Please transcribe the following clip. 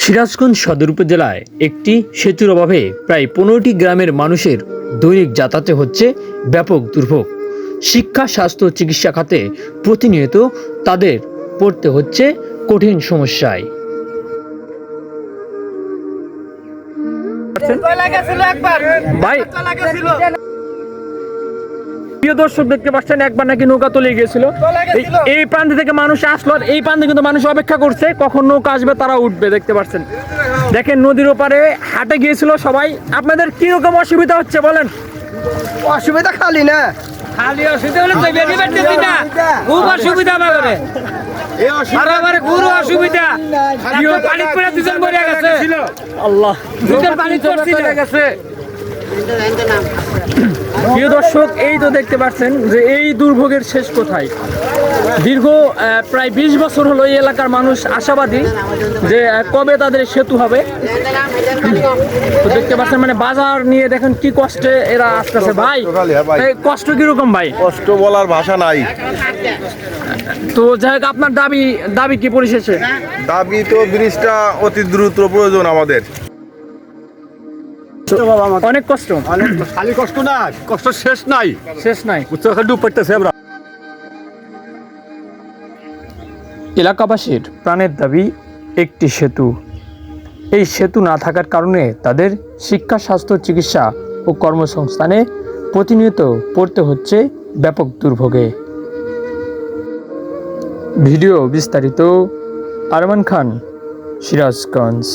সিরাজগঞ্জ সদর উপজেলায় একটি সেতুর অভাবে প্রায় 15টি গ্রামের মানুষের দৈনিক যাতায়াতে হচ্ছে ব্যাপক দুর্ভোগ। শিক্ষা, স্বাস্থ্য, চিকিৎসা খাতে প্রতিনিয়ত তাদের পড়তে হচ্ছে কঠিন সমস্যায়। ভাই, প্রিয় দর্শক, দেখতে পাচ্ছেন একবার নাকি নৌকা তলে গিয়েছিল। এই প্রান্ত থেকে মানুষ আসলো, আর এই প্রান্তে কিন্তু মানুষ অপেক্ষা করছে কখন নৌকা আসবে, তারা উঠবে। দেখতে পাচ্ছেন, দেখেন নদীর ওপারে হাটে গিয়েছিল সবাই। আপনাদের কি রকম অসুবিধা হচ্ছে বলেন? অসুবিধা খালি না, খালি অসুবিধা হলে তো বেরিয়ে পারতেছি না, খুব অসুবিধা আমাদের। আরে গুরু অসুবিধা, পানি পড়ে দুজন মরে গেছে। আল্লাহ, দুজন পানি পড়ে গেছে। প্রিয় দর্শক, এই তো দেখতে পাচ্ছেন যে এই দুর্ভোগের শেষ কোথায়। দীর্ঘ প্রায় 20 বছর হলো এই এলাকার মানুষ আশাবাদী যে কবে তাদের সেতু হবে। তো দেখতে পাচ্ছেন, মানে বাজার নিয়ে দেখেন কি কষ্টে এরা আসতেছে। ভাই, এই কষ্ট কিরকম ভাই? কষ্ট বলার ভাষা নাই। তো যাই হোক, আপনার দাবি কি পরিশেষে? দাবি তো ব্রিজটা অতি দ্রুত প্রয়োজন আমাদের। অনেক কষ্ট, খালি কষ্ট না, কষ্ট শেষ নাই। ডুব পড়তেছে আমরা। এলাকাবাসীর প্রাণের দাবি একটি সেতু। এই সেতু না থাকার কারণে তাদের শিক্ষা, স্বাস্থ্য, চিকিৎসা ও কর্মসংস্থানে প্রতিনিয়ত পড়তে হচ্ছে ব্যাপক দুর্ভোগে। ভিডিও বিস্তারিত, আরমান খান, সিরাজগঞ্জ।